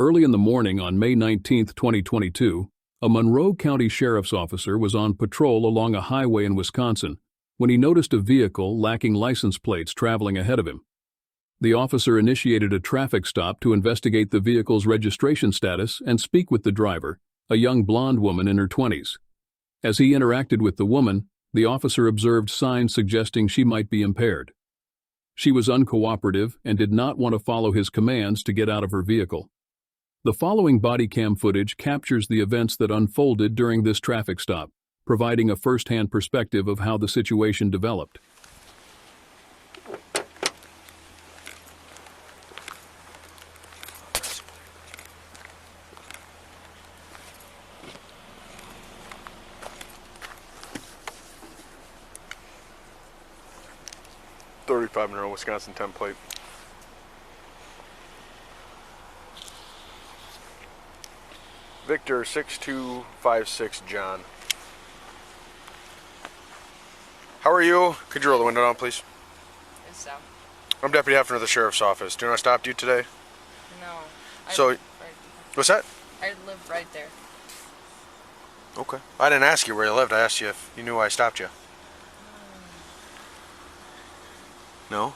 Early in the morning on May 19, 2022, a Monroe County Sheriff's officer was on patrol along a highway in Wisconsin when he noticed a vehicle lacking license plates traveling ahead of him. The officer initiated a traffic stop to investigate the vehicle's registration status and speak with the driver, a young blonde woman in her 20s. As he interacted with the woman, the officer observed signs suggesting she might be impaired. She was uncooperative and did not want to follow his commands to get out of her vehicle. The following body cam footage captures the events that unfolded during this traffic stop, providing a first-hand perspective of how the situation developed. Monroe, Wisconsin template. Victor 6256 John. How are you? Could you roll the window down, please? Yes, sir. I'm Deputy Hefner of the Sheriff's Office. Do you know I stopped you today? No. What's that? I live right there. Okay. I didn't ask you where you lived. I asked you if you knew why I stopped you. No?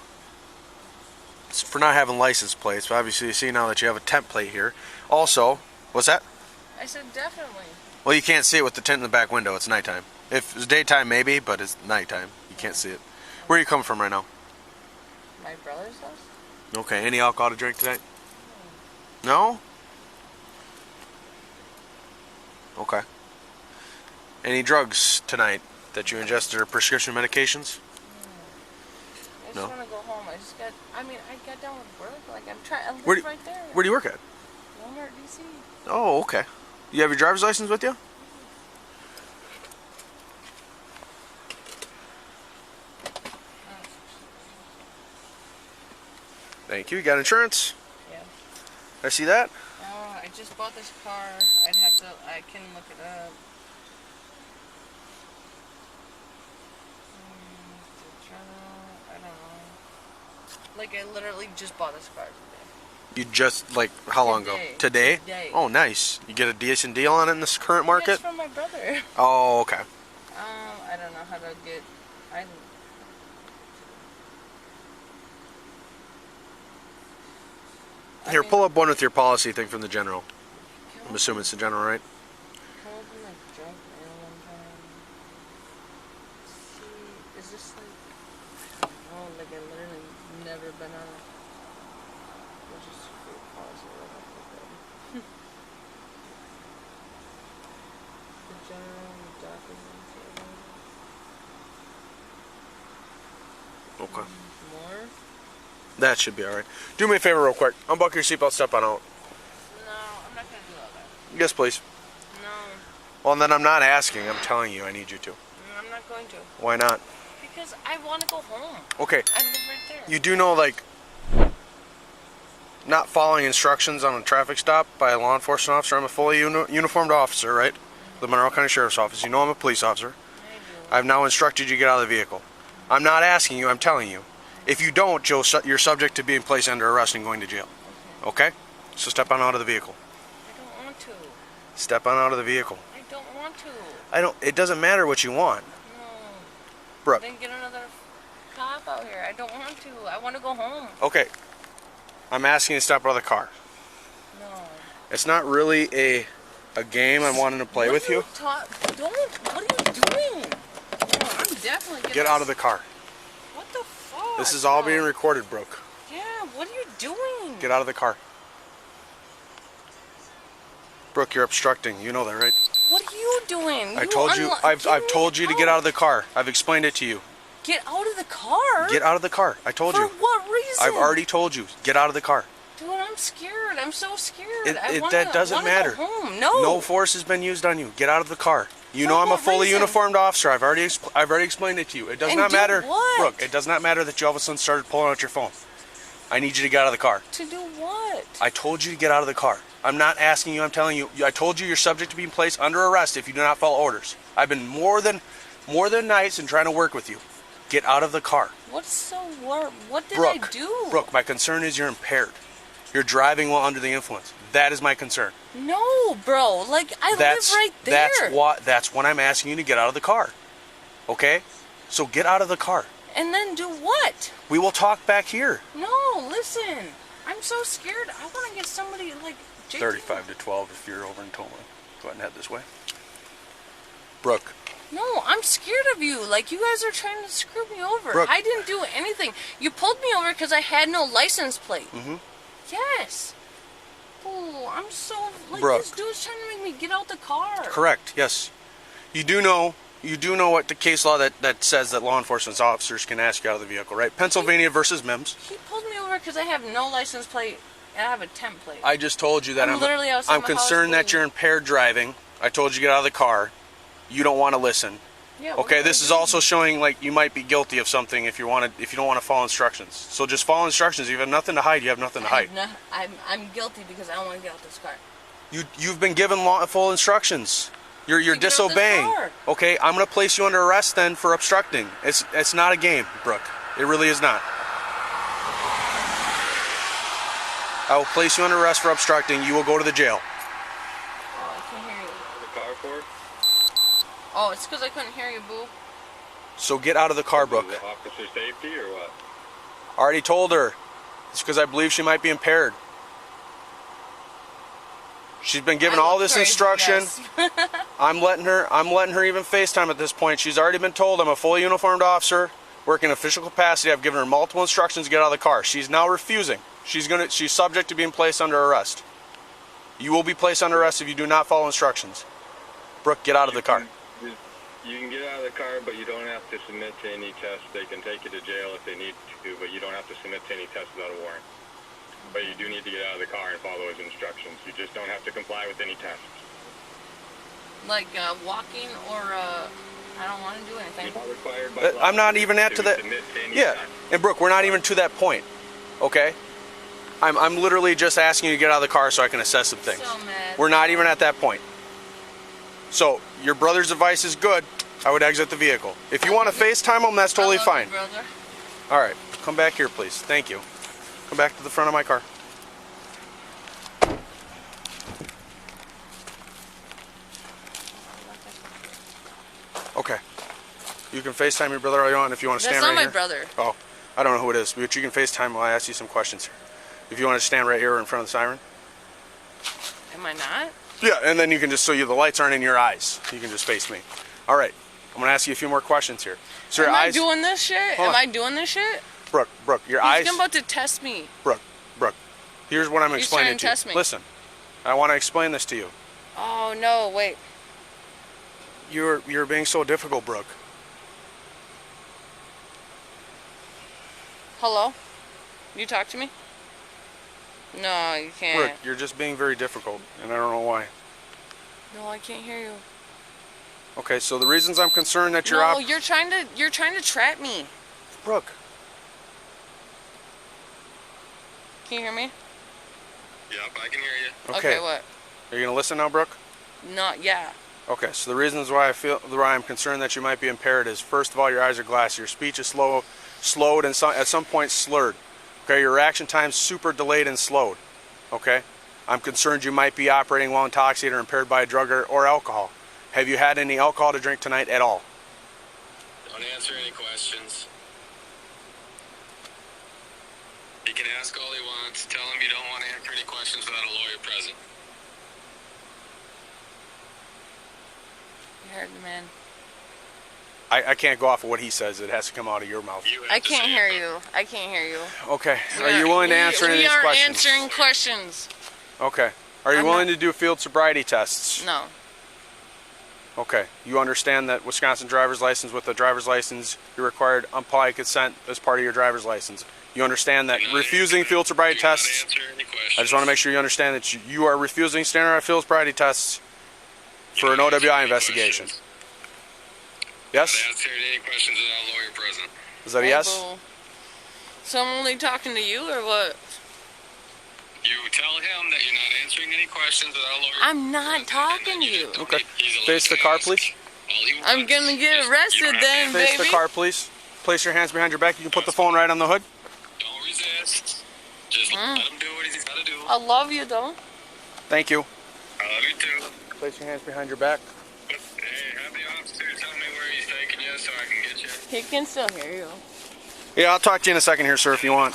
It's for not having license plates, but obviously you see now that you have a temp plate here. Also, what's that? I said definitely. Well, you can't see it with the tint in the back window. It's nighttime. If it's daytime, maybe, but it's nighttime. You can't see it. Where are you coming from right now? My brother's house? Okay. Any alcohol to drink tonight? No? Okay. Any drugs tonight that you ingested or prescription medications? I just want to go home. I got done with work. I live right there. Where do you work at? Walmart, DC. Oh, okay. You have your driver's license with you? Thank you. You got insurance? Yeah. I see that. I just bought this car. I can look it up. I don't know. I literally just bought this car today. You just, how long ago? Today? Today. Oh, nice. You get a decent deal on it in this current market? It's from my brother. Oh, okay. I don't know how to get... Here, pull up one with your policy thing from the general. I'm assuming it's the general, right? Can I open my junk mail one time? See, is this I don't know, I literally never been on it. Which is great policy, the general documents. Okay. More? That should be alright. Do me a favor real quick. Unbuckle your seatbelt, step on out. No, I'm not going to do all that. Yes, please. No. Well, then I'm not asking. I'm telling you I need you to. No, I'm not going to. Why not? Because I want to go home. Okay. I live right there. You do know, not following instructions on a traffic stop by a law enforcement officer. I'm a fully uniformed officer, right? The Monroe County Sheriff's Office. You know I'm a police officer. I do. I've now instructed you to get out of the vehicle. I'm not asking you. I'm telling you. If you don't, you're subject to being placed under arrest and going to jail. Okay? So step on out of the vehicle. I don't want to. Step on out of the vehicle. I don't want to. It doesn't matter what you want. No. Brooke. Then get another cop out here. I don't want to. I want to go home. Okay. I'm asking you to step out of the car. No. It's not really a game I'm wanting to play with you. Don't. What are you doing? No, I'm definitely Get out of the car. What the fuck? This is all being recorded, Brooke. Yeah, what are you doing? Get out of the car. Brooke, you're obstructing. You know that, right? What are you doing? I told you. I've told you to get out of the car. I've explained it to you. Get out of the car? Get out of the car. I told you. For what reason? I've already told you. Get out of the car. Dude, I'm scared. I'm so scared. That doesn't matter. Go home. No. No force has been used on you. Get out of the car. You know I'm a fully uniformed officer. I've already explained it to you. It does not matter. What? Brooke, it does not matter that you all of a sudden started pulling out your phone. I need you to get out of the car. To do what? I told you to get out of the car. I'm not asking you. I'm telling you. I told you you're subject to being placed under arrest if you do not follow orders. I've been more than nice in trying to work with you. Get out of the car. What's so what did Brooke, I do? Brooke, my concern is you're impaired. You're driving while under the influence. That is my concern. No, bro. Like, I live right there. That's when I'm asking you to get out of the car. Okay? So get out of the car. And then do what? We will talk back here. No, listen. I'm so scared. I want to get somebody like JT. 35 to 12 if you're over in Toma. Go ahead and head this way. Brooke. No, I'm scared of you. Like, you guys are trying to screw me over. Brooke. I didn't do anything. You pulled me over because I had no license plate. Mm-hmm. Yes. Oh, I'm so... Like, Brooke. this dude's trying to make me get out the car. Correct, yes. You do know what the case law that says that law enforcement officers can ask you out of the vehicle, right? Pennsylvania versus Mims. He pulled me over because I have no license plate and I have a temp plate. I just told you that I'm literally outside I'm my concerned house that you're impaired driving. I told you to get out of the car. You don't want to listen. Yeah, Okay, this is also showing like you might be guilty of something if you don't want to follow instructions. So just follow instructions. You have nothing to hide. You have nothing to hide. I'm guilty because I don't want to get out this car. You've been given full instructions. You're get out this disobeying. car. Okay, I'm gonna place you under arrest then for obstructing. It's not a game, Brooke. It really is not. I will place you under arrest for obstructing. You will go to the jail. Oh, I can't hear you. The car for? Oh, it's because I couldn't hear you, boo. So get out of the car, Brooke. Is it officer safety or what? I already told her. It's because I believe she might be impaired. She's been given all this instruction. Yes. I'm letting her even FaceTime at this point. She's already been told I'm a fully uniformed officer, working in official capacity. I've given her multiple instructions to get out of the car. She's now refusing. She's subject to being placed under arrest. You will be placed under arrest if you do not follow instructions. Brooke, get out of the car. You can get out of the car, but you don't have to submit to any tests. They can take you to jail if they need to, but you don't have to submit to any tests without a warrant. But you do need to get out of the car and follow his instructions. You just don't have to comply with any tests. Like walking or I don't want to do anything. You're not required by law I'm not even at to that. submit to any Yeah, tests. and Brooke, we're not even to that point. Okay? I'm literally just asking you to get out of the car so I can assess some things. So mad. We're not even at that point. So your brother's advice is good. I would exit the vehicle. If you want to FaceTime him, that's totally I love fine. you, brother. All right, come back here, please. Thank you. Come back to the front of my car. Okay. You can FaceTime your brother all you want if you want to That's stand not right my brother. Oh, I don't know who it is, but you can FaceTime while I ask you some questions. If you want to stand right here in front of the siren. Am I not? Yeah, and then you can just, so the lights aren't in your eyes, you can just face me. All right, I'm going to ask you a few more questions here. So your Am I eyes, doing this shit? Hold Am on. I doing this shit? Brooke, your eyes. He's about to test me. Brooke, here's what I'm He's explaining trying to to you. test me. Listen, I want to explain this to you. Oh no, wait. You're being so difficult, Brooke. Hello? You talk to me? No, you can't. Brooke, you're just being very difficult, and I don't know why. No, I can't hear you. Okay, so the reasons I'm concerned that you're No, you're trying to trap me. Brooke, Can you hear me? Yep, I can hear you. okay. What? Are you gonna listen now, Brooke? Not yeah. Okay, so the reasons why I'm concerned that you might be impaired is, first of all, your eyes are glassy, your speech is slowed, and at some point slurred. Okay, your reaction time's super delayed and slowed. Okay, I'm concerned you might be operating while intoxicated or impaired by a drug or alcohol. Have you had any alcohol to drink tonight at all? Don't answer any questions. He can ask all he wants. Tell him you don't want to answer any questions without a lawyer present. You heard the man. I can't go off of what he says. It has to come out of your mouth. You have I to can't say hear it. you. I can't hear you. Okay, are you willing to answer any of these We questions? aren't answering questions. Okay. Are you I'm willing not- to do field sobriety tests? No. Okay. You understand that Wisconsin driver's license, with a driver's license, you're required implied consent as part of your driver's license. You understand that refusing field sobriety Do not tests, answer any questions. I just want to make sure you understand that you are refusing standardized field sobriety tests for an Do not answer OWI any investigation. questions. Yes? Don't answer any questions without a lawyer present. Is that a Hey, yes? boo. So I'm only talking to you or what? You tell him that you're not answering any questions without a lawyer I'm not present, and talking then to you. just don't Okay. need- he's allowed Face the to car, ask please. all he wants. I'm gonna get Just- arrested you don't have then, to- Face baby. the car, please. Place your hands behind your back. You can put the phone right on the hood. Don't resist. Just let him do what he's got to do. I love you, though. Thank you. I love you too. Place your hands behind your back. Hey, have the officer tell me where he's taking you so I can get you. He can still hear you. Yeah, I'll talk to you in a second here, sir, if you want.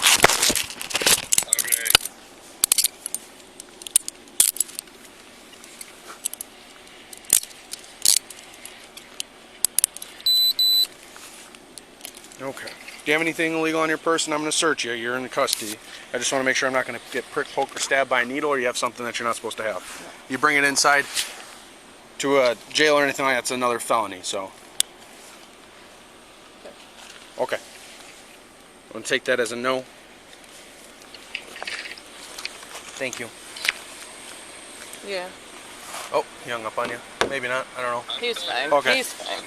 Okay. Okay. Do you have anything illegal on your person? I'm going to search you. You're in custody. I just want to make sure I'm not going to get pricked, poked, or stabbed by a needle, or you have something that you're not supposed to have. You bring it inside to a jail or anything like that, it's another felony, so. Okay. I'm going to take that as a no. Thank you. Yeah. Oh, he hung up on you. Maybe not. I don't know. He's fine. Okay. He's fine.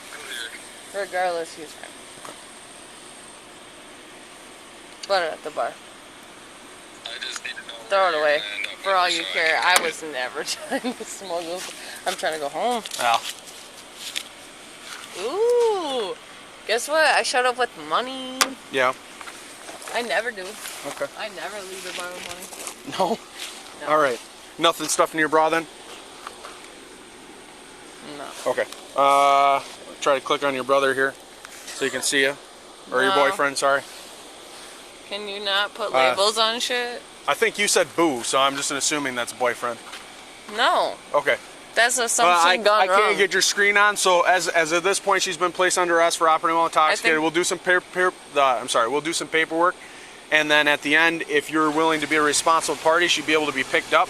Regardless, he's fine. Put it at the bar. I just need to know Throw it where away. you're gonna end up For all with you so I care, can I was never trying to smuggle. I'm trying to go home. Well, Ooh. Guess what? I showed up with money. yeah. I never do. Okay. I never leave the bar with money. No? No. All right. Nothing stuffed in your bra then? No. Okay. Try to click on your brother here so you can see you. Or your No. boyfriend, sorry. Can you not put labels on shit? I think you said boo, so I'm just assuming that's boyfriend. No. Okay. That's assumption gone I wrong. can't get your screen on, so as of this point, she's been placed under arrest for operating while intoxicated. We'll do some we'll do some paperwork, and then at the end, if you're willing to be a responsible party, she'd be able to be picked up.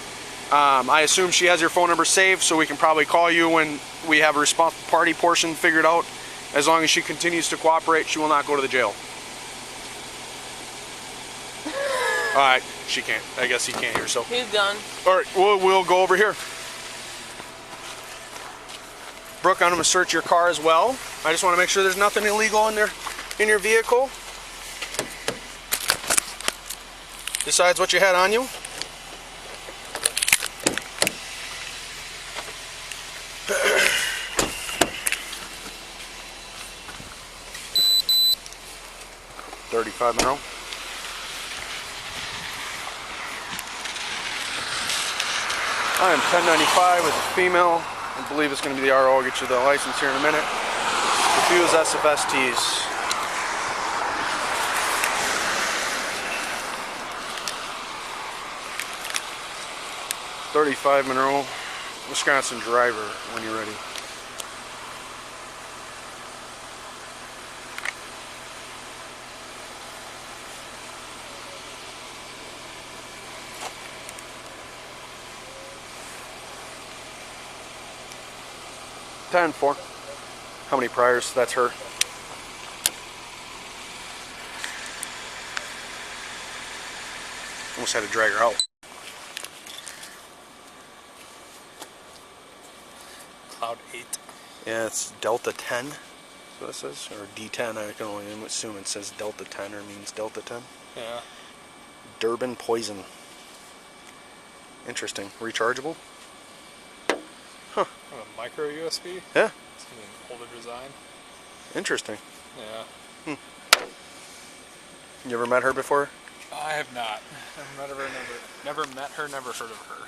I assume she has your phone number saved, so we can probably call you when we have a responsible party portion figured out. As long as she continues to cooperate, she will not go to the jail. All right, she can't. I guess he can't hear, so. He's done. All right, we'll go over here. Brooke, I'm gonna search your car as well. I just want to make sure there's nothing illegal in there, in your vehicle. Besides what you had on you. $35 Monroe. I am 1095 with a female. I believe it's going to be the RO. I'll get you the license here in a minute. Refuse SFSTs. $35 Monroe, Wisconsin driver when you're ready. $10-4. How many priors? That's her. Almost had to drag her out. Cloud 8. Yeah, it's Delta 10. So this is, or D10. I can only assume it says Delta 10 or means Delta 10. Yeah. Durban poison. Interesting. Rechargeable? Huh. A micro USB. Yeah. It's gonna be an older design. Interesting. Yeah. You ever met her before? I have not. Never met her, never heard of her.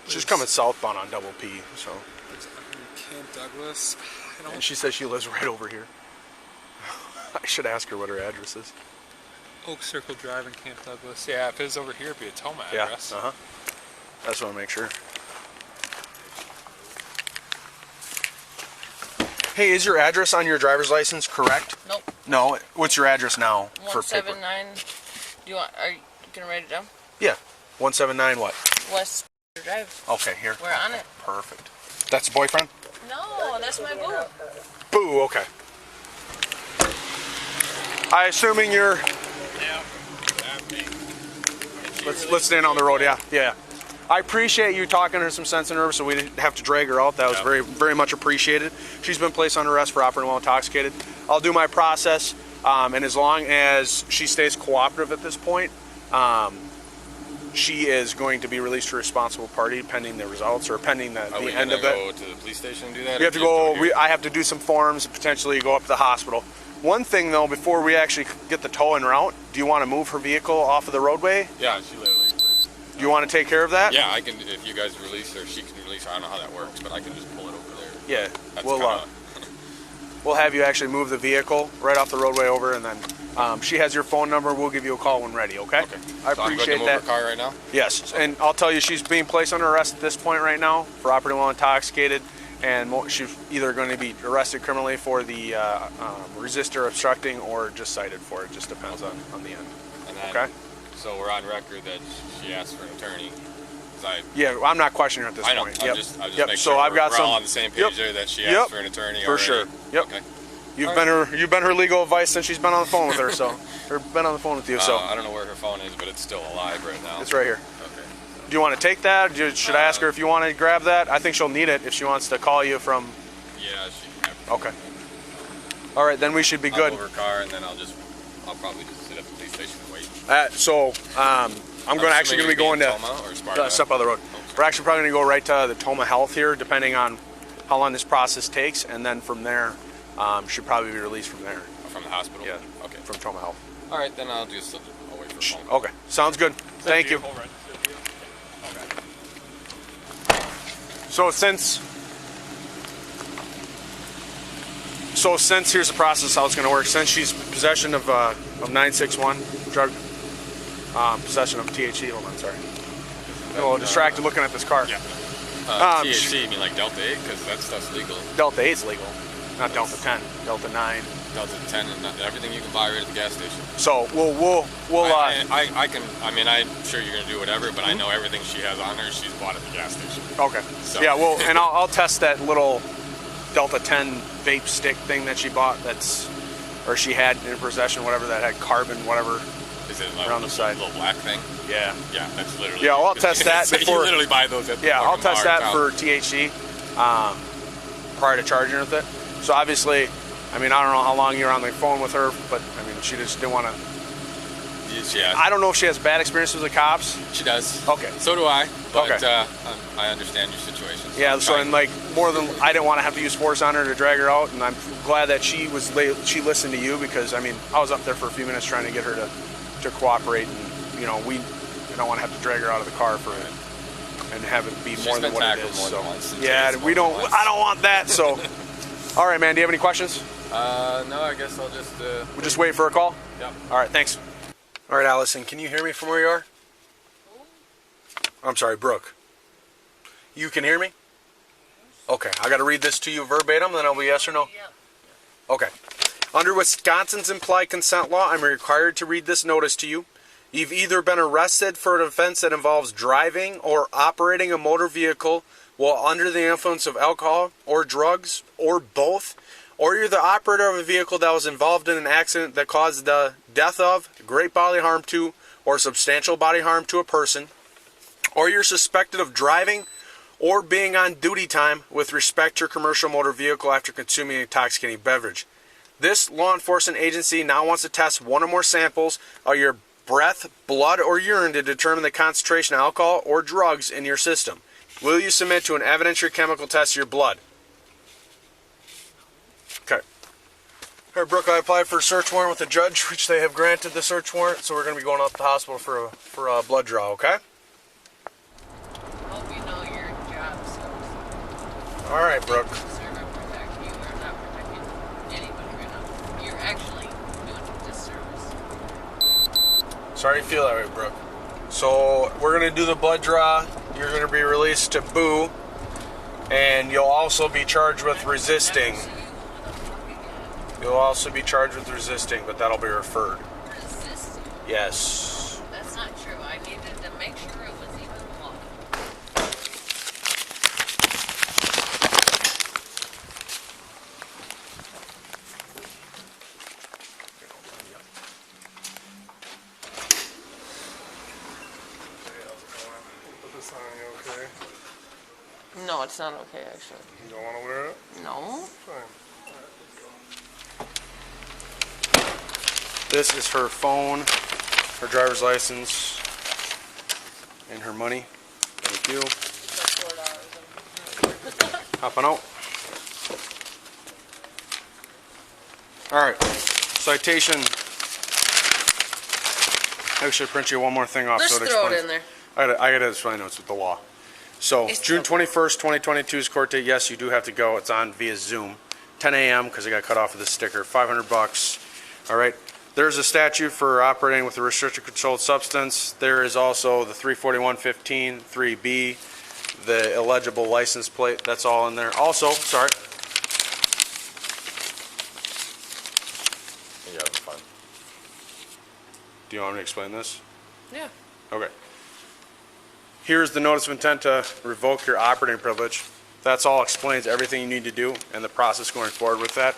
She's coming southbound on Double P, so. Camp Douglas. And she says she lives right over here. I should ask her what her address is. Oak Circle Drive in Camp Douglas. Yeah, if it was over here, it'd be a Toma Yeah. address. Uh-huh. I just want to make sure. Hey, is your address on your driver's license correct? Nope. No. What's your address now for paper? 179. Do you want? Are you gonna write it down? Yeah. 179 what? West Drive. Okay, here. We're on it. Perfect. That's the boyfriend? No, that's my boo. Boo, okay. I assuming you're... Yeah, that's me. Let's stand on the road, yeah. Yeah. I appreciate you talking to her some sense into her so we didn't have to drag her out. That was very, very much appreciated. She's been placed under arrest for operating while intoxicated. I'll do my process, and as long as she stays cooperative at this point, she is going to be released to a responsible party pending the results or pending the end of it. Go to the police station and do that? You have to go. I have to do some forms and potentially go up to the hospital. One thing though, before we actually get the tow en route, do you want to move her vehicle off of the roadway? Yeah, she literally. Do you want to take care of that? Yeah, I can. If you guys release her, she can release her. I don't know how that works, but I can just pull it over there. Yeah. That's We'll have you actually move the vehicle right off the roadway over, and then she has your phone number. We'll give you a call when ready. Okay. Okay. I So I'm good to appreciate move that. her car right now. Yes, and I'll tell you, she's being placed under arrest at this point right now for operating while intoxicated, and she's either going to be arrested criminally for the resistor obstructing or just cited for it. Just depends on the end. And then, Okay. So we're on record that she asked for an attorney. 'Cause Yeah, I'm not questioning her at this I know. point. I'm Yep. just Yep. make So sure I've got we're some all on the same page Yep. there that she Yep. asked for an attorney For already. sure. Yep. Okay. You've been her legal advice since she's been on the phone with her. So, or been on the phone with you. So I don't know where her phone is, but it's still alive right now. it's right here. Okay. Do you want to take that? Should I ask her if you want to grab that? I think she'll need it if she wants to call you from. Yeah, she can have it. Okay. All right, then we should be I'll good. move her car, and then I'll probably just sit at the police station and wait. I'm going to be going to Toma or Sparta? step out of the road. We're actually probably going to go right to the Toma Health here, depending on how long this process takes, and then from there, should probably be released from there. From the hospital? Yeah. Okay. From Toma Health. All right, then I'll wait for a phone call. Okay, sounds good. Thank you. So since here's the process how it's going to work. Since she's possession of 961 drug, possession of THC. Hold on, sorry. I'm a little distracted looking at this car. Yeah. THC, you mean like Delta 8? Because that stuff's legal. Delta 8's legal, not Delta 10. Delta 9. Delta 10 and everything you can buy right at the gas station. So we'll I'm sure you're gonna do whatever, but I know everything she has on her, she's bought at the gas station. Okay. So. Yeah, well, and I'll test that little Delta 10 vape stick thing that she bought. Or she had in her possession, whatever that had carbon, whatever. Is it like around the side? A little black thing? Yeah. Yeah, that's literally. Yeah, I'll test that before. You literally buy those at the Yeah, I'll fucking test bar that in for town. THC prior to charging with it. So obviously, I don't know how long you're on the phone with her, but she just didn't want to. Yeah. I don't know if she has bad experiences with the cops. She does. Okay. So do I. But Okay. I understand your situation. So Yeah, I'm so trying- I didn't want to have to use force on her to drag her out, and I'm glad that she listened to you because I was up there for a few minutes trying to get her to cooperate, and I don't want to have to drag her out of the car and have it be more than been what it tackled is. more So than once, and yeah, tased we more don't. than once. I don't want that. So, all right, man. Do you have any questions? No, I guess I'll just. We'll just wait for a call. Yep. All right, thanks. All right, Allison, can you hear me from where you are? I'm sorry, Brooke. You can hear me? Okay, I got to read this to you verbatim, then I'll be yes or no? Okay. Under Wisconsin's implied consent law, I'm required to read this notice to you. You've either been arrested for an offense that involves driving or operating a motor vehicle while under the influence of alcohol or drugs, or both, or you're the operator of a vehicle that was involved in an accident that caused the death of, great bodily harm to, or substantial bodily harm to a person, or you're suspected of driving or being on duty time with respect to your commercial motor vehicle after consuming an intoxicating beverage. This law enforcement agency now wants to test one or more samples of your breath, blood, or urine to determine the concentration of alcohol or drugs in your system. Will you submit to an evidentiary chemical test of your blood? Okay. All right, Brooke, I applied for a search warrant with the judge, which they have granted the search warrant, so we're going to be going up to the hospital for a blood draw, okay? Hope you know your job sucks. All right, Brooke. Sir, to protect you or not protecting anybody right now. You're actually doing a disservice. Sorry you feel that way, Brooke. So we're going to do the blood draw. You're going to be released to Boo, and you'll also be charged with resisting. Never see you motherfucking again. You'll also be charged with resisting, but that'll be referred. Resisting? Yes. That's not true. I needed to make sure it was even law. Put this on you, okay? No, it's not okay, actually. You don't want to wear it? No? Fine. This is her phone, her driver's license, and her money. Thank you. Hopping out. All right. Citation. I should print you one more thing off. Just so it throw explains. it in there. I gotta explain notes with the law. So It's June okay. 21st, 2022's court date. Yes, you do have to go. It's on via Zoom. 10 a.m. because I got cut off with this sticker. $500. All right. There's a statute for operating with a restricted controlled substance. There is also the 341.15, 3B, the illegible license plate. That's all in there. Also, sorry. Yeah, it's fine. Do you want me to explain this? Yeah. Okay. Here's the notice of intent to revoke your operating privilege. That's all explains everything you need to do and the process going forward with that.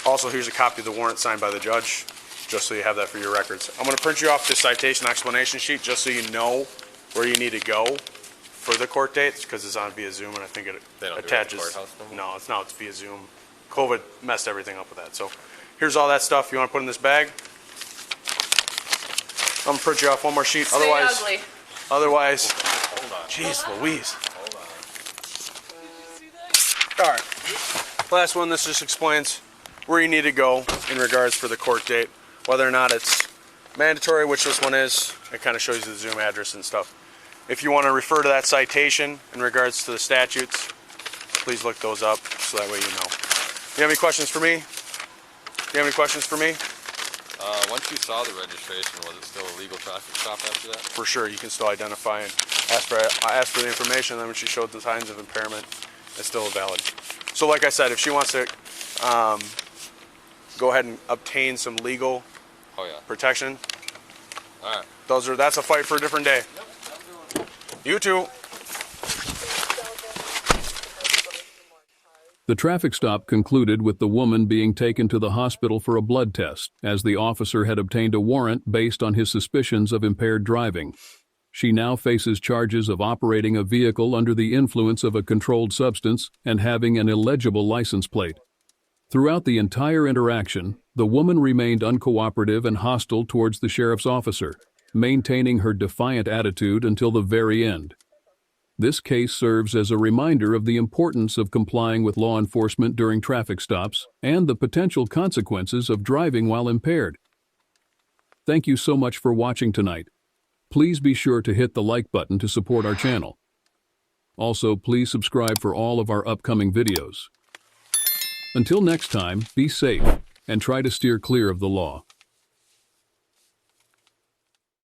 Also, here's a copy of the warrant signed by the judge, just so you have that for your records. I'm going to print you off the citation explanation sheet just so you know where you need to go for the court dates, because it's on via Zoom, and I think it They don't do it at the attaches. courthouse no more? No, it's not. It's via Zoom. COVID messed everything up with that. So here's all that stuff you want to put in this bag. I'm going to print you off one more sheet. Stay ugly. Otherwise, Hold on. jeez Louise. Hold on. All right. Last one, this just explains where you need to go in regards for the court date, whether or not it's mandatory, which this one is. It kind of shows you the Zoom address and stuff. If you want to refer to that citation in regards to the statutes, please look those up so that way you know. You have any questions for me? You have any questions for me? Once you saw the registration, was it still a legal traffic stop after that? For sure, you can still identify and ask for the information. Then when she showed the signs of impairment, it's still valid. So like I said, if she wants to go ahead and obtain some legal Oh yeah. protection, All right. that's a fight for a different day. You too. The traffic stop concluded with the woman being taken to the hospital for a blood test, as the officer had obtained a warrant based on his suspicions of impaired driving. She now faces charges of operating a vehicle under the influence of a controlled substance and having an illegible license plate. Throughout the entire interaction, the woman remained uncooperative and hostile towards the sheriff's officer, maintaining her defiant attitude until the very end. This case serves as a reminder of the importance of complying with law enforcement during traffic stops and the potential consequences of driving while impaired. Thank you so much for watching tonight. Please be sure to hit the like button to support our channel. Also, please subscribe for all of our upcoming videos. Until next time, be safe and try to steer clear of the law.